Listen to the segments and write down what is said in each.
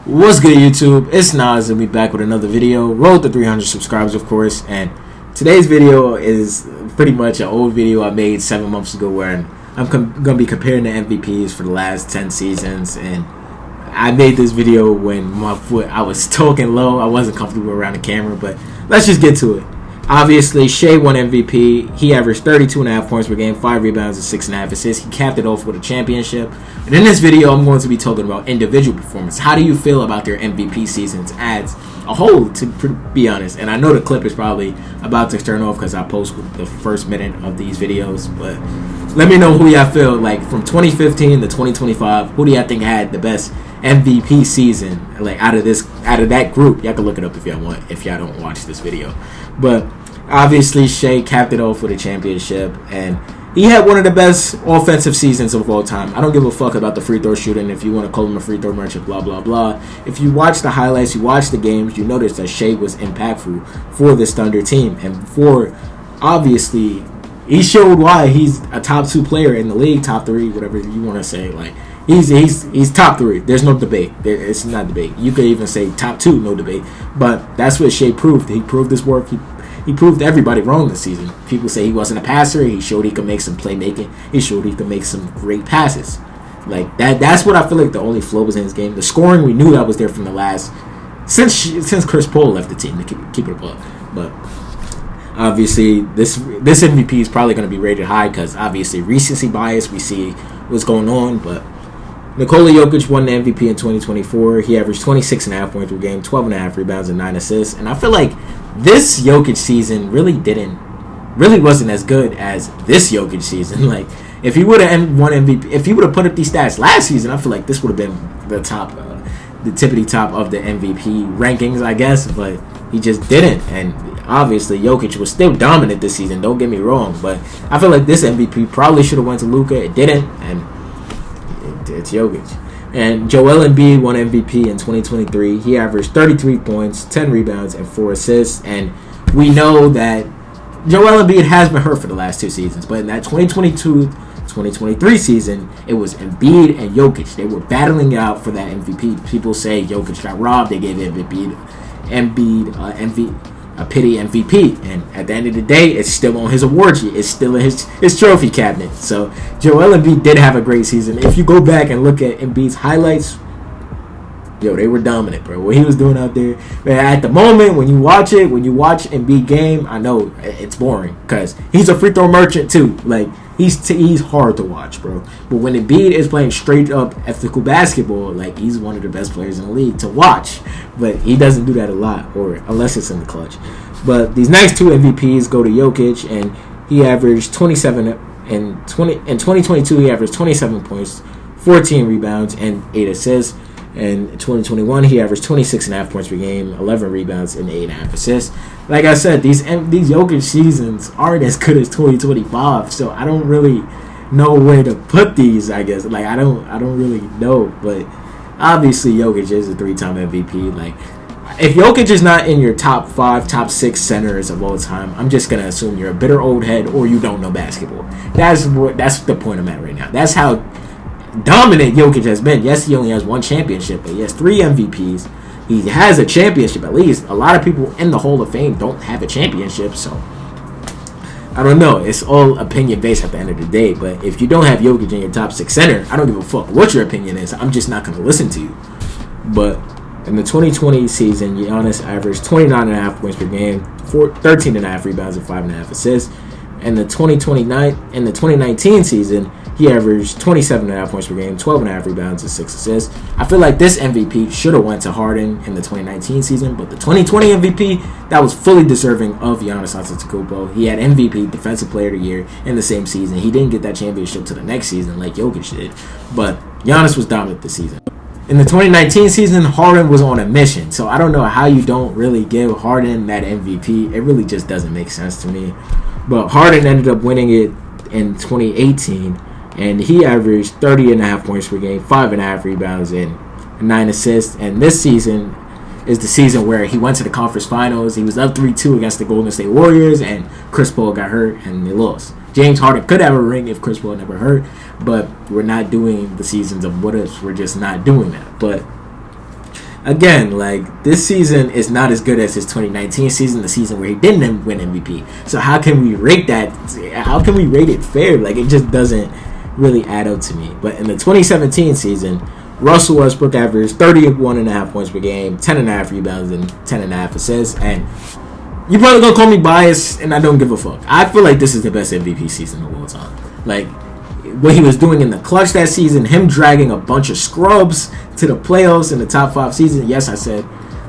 What's good, YouTube? It's Nas, and we back with another video. Road to 300 subscribers, of course. And today's video is pretty much an old video I made 7 months ago, where I'm gonna be comparing the MVPs for the last 10 seasons. And I made this video when I was talking low. I wasn't comfortable around the camera, but let's just get to it. Obviously, Shai won MVP. He averaged 32.5 points per game, 5 rebounds, and 6.5 assists. He capped it off with a championship. And in this video, I'm going to be talking about individual performance. How do you feel about their MVP seasons as a whole, to be honest? And I know the clip is probably about to turn off because I post the first minute of these videos. But let me know who y'all feel like from 2015 to 2025. Who do y'all think had the best MVP season, like out of that group? Y'all can look it up if y'all want, if y'all don't watch this video. But obviously, Shai capped it off with a championship, and he had one of the best offensive seasons of all time. I don't give a fuck about the free throw shooting, if you want to call him a free throw merchant, blah, blah, blah. If you watch the highlights, you watch the games, you notice that Shai was impactful for this Thunder team. And obviously, he showed why he's a top 2 player in the league, top 3, whatever you want to say. Like, he's top 3. There's no debate. It's not debate. You could even say top 2, no debate. But that's what Shai proved. He proved his work. He proved everybody wrong this season. People say he wasn't a passer. He showed he could make some playmaking. He showed he could make some great passes. Like that's what I feel like the only flaw was in his game. The scoring, we knew that was there from the last since Chris Paul left the team, to keep it up. But obviously, this MVP is probably going to be rated high because obviously recency bias. We see what's going on, but Nikola Jokic won the MVP in 2024. He averaged 26.5 points per game, 12.5 rebounds, and 9 assists. And I feel like this Jokic season really wasn't as good as this Jokic season. Like, if he would have won MVP, if he would have put up these stats last season, I feel like this would have been the top, the tippity top of the MVP rankings, I guess. But he just didn't. And obviously, Jokic was still dominant this season. Don't get me wrong, but I feel like this MVP probably should have went to Luka. It didn't, and it's Jokic. And Joel Embiid won MVP in 2023. He averaged 33 points, 10 rebounds, and 4 assists. And we know that Joel Embiid has been hurt for the last 2 seasons. But in that 2022-2023 season, it was Embiid and Jokic. They were battling it out for that MVP. People say Jokic got robbed. They gave Embiid a pity MVP, and at the end of the day, it's still on his award sheet. It's still in his trophy cabinet. So Joel Embiid did have a great season. If you go back and look at Embiid's highlights, they were dominant, bro. What he was doing out there. But at the moment, when you watch Embiid game, I know it's boring because he's a free throw merchant too. Like, he's hard to watch, bro. But when Embiid is playing straight up ethical basketball, like, he's one of the best players in the league to watch. But he doesn't do that a lot, or unless it's in the clutch. But these next 2 MVPs go to Jokic, and he averaged 27 in 2022. He averaged 27 points, 14 rebounds, and 8 assists. And in 2021, he averaged 26.5 points per game, 11 rebounds, and 8.5 assists. Like I said, these Jokic seasons aren't as good as 2025, so I don't really know where to put these. I guess, like, I don't really know, but obviously Jokic is a 3-time MVP. Like, if Jokic is not in your top 5, top 6 centers of all time, I'm just gonna assume you're a bitter old head or you don't know basketball. That's the point I'm at right now. That's how dominant Jokic has been. Yes, he only has 1 championship, but he has 3 MVPs. He has a championship at least. A lot of people in the Hall of Fame don't have a championship, so I don't know. It's all opinion based at the end of the day. But if you don't have Jokic in your top 6 center, I don't give a fuck what your opinion is. I'm just not going to listen to you. But in the 2020 season, Giannis averaged 29.5 points per game, 13.5 rebounds, and 5.5 assists. In the 2019 season, he averaged 27.5 points per game, 12.5 rebounds, and 6 assists. I feel like this MVP should have went to Harden in the 2019 season, but the 2020 MVP, that was fully deserving of Giannis Antetokounmpo. He had MVP, Defensive Player of the Year, in the same season. He didn't get that championship to the next season like Jokic did, but Giannis was dominant this season. In the 2019 season, Harden was on a mission, so I don't know how you don't really give Harden that MVP. It really just doesn't make sense to me. But Harden ended up winning it in 2018, and he averaged 30.5 points per game, 5.5 rebounds, and 9 assists. And this season is the season where he went to the conference finals. He was up 3-2 against the Golden State Warriors, and Chris Paul got hurt, and they lost. James Harden could have a ring if Chris Paul never hurt, but we're not doing the seasons of what ifs. We're just not doing that. But again, like, this season is not as good as his 2019 season, the season where he didn't win MVP. So how can we rate that? How can we rate it fair? Like, it just doesn't really add up to me. But in the 2017 season, Russell Westbrook averaged 31.5 points per game, 10.5 rebounds, and 10.5 assists. And you're probably gonna call me biased, and I don't give a fuck. I feel like this is the best MVP season of all time. Like, what he was doing in the clutch that season, him dragging a bunch of scrubs to the playoffs in the top 5 season. Yes, I said,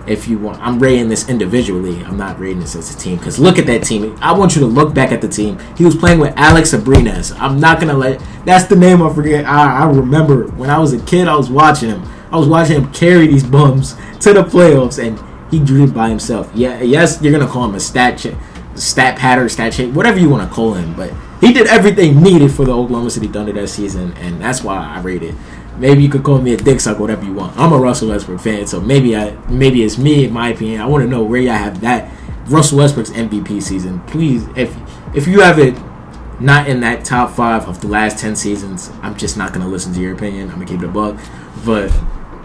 if you want, I'm rating this individually. I'm not rating this as a team, because look at that team. I want you to look back at the team. He was playing with Alex Abrines. I'm not gonna let, that's the name I forget. I remember when I was a kid, I was watching him carry these bums to the playoffs, and he drew it by himself. Yeah, yes, you're gonna call him a stat patter, stat check, whatever you want to call him, but he did everything needed for the Oklahoma City Thunder that season, and that's why I rate it. Maybe you could call me a dick suck, whatever you want. I'm a Russell Westbrook fan, so maybe it's me, in my opinion. I want to know where y'all have that Russell Westbrook's MVP season. Please, if you have it not in that top 5 of the last 10 seasons, I'm just not gonna listen to your opinion. I'm gonna keep it a buck. But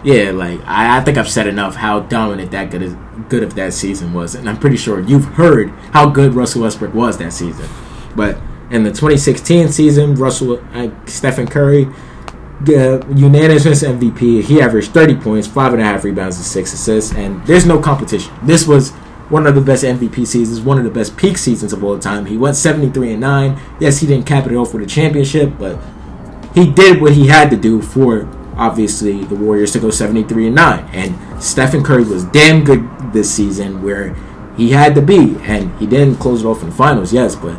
yeah, like, I think I've said enough how dominant that good of that season was, and I'm pretty sure you've heard how good Russell Westbrook was that season. But in the 2016 season, Stephen Curry, unanimous MVP. He averaged 30 points, 5.5 rebounds, and 6 assists, and there's no competition. This was one of the best MVP seasons, one of the best peak seasons of all time. He went 73-9. Yes, he didn't cap it off with a championship, but he did what he had to do for, obviously, the Warriors to go 73-9. And Stephen Curry was damn good this season, where he had to be, and he didn't close it off in the finals, yes, but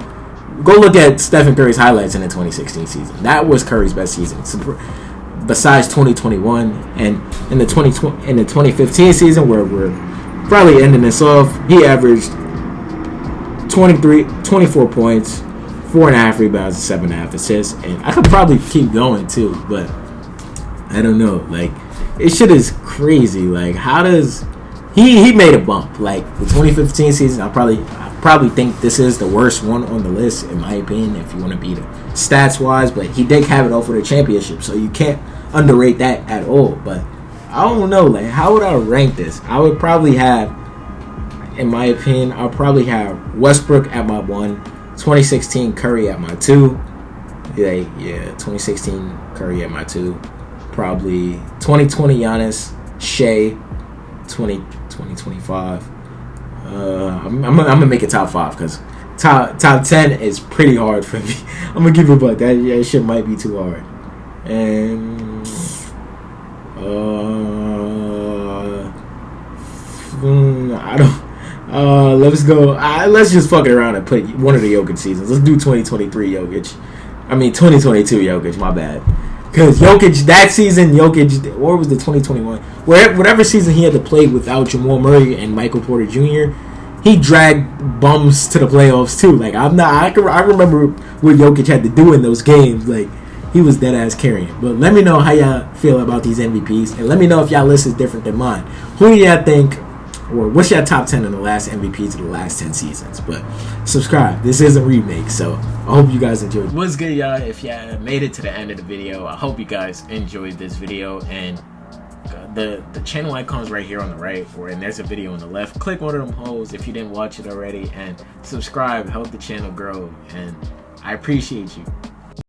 go look at Stephen Curry's highlights in the 2016 season. That was Curry's best season, besides 2021. And in the 2015 season, where we're probably ending this off, he averaged 24 points, 4.5 rebounds, and 7.5 assists. And I could probably keep going too, but I don't know. Like, this shit is crazy. Like, how does he made a bump? Like, the 2015 season, I probably think this is the worst one on the list, in my opinion, if you want to be the stats wise, but he did have it all for the championship, so you can't underrate that at all. But I don't know, like, how would I rank this? I would probably have, in my opinion, I'll probably have Westbrook at my 1, 2016 Curry at my 2, 2016 Curry at my 2, probably 2020 Giannis, Shea, 2025. I'm gonna make it top 5, because top 10 is pretty hard for me. I'm gonna give it a buck. That shit might be too hard. And I don't. Let's go. Let's just fuck it around and put one of the Jokic seasons. Let's do 2023 Jokic. 2022 Jokic. My bad. Because Jokic, that season, or was the 2021? Whatever season he had to play without Jamal Murray and Michael Porter Jr., he dragged bums to the playoffs too. Like, I remember what Jokic had to do in those games. Like, he was dead ass carrying. But let me know how y'all feel about these MVPs, and let me know if y'all list is different than mine. Who do y'all think, or what's your top 10 in the last MVPs of the last 10 seasons? But subscribe. This is a remake, so I hope you guys enjoyed. What's good, y'all? If y'all made it to the end of the video, I hope you guys enjoyed this video. And the channel icon's right here on the right, and there's a video on the left. Click one of them holes if you didn't watch it already, and subscribe. Help the channel grow, and I appreciate you.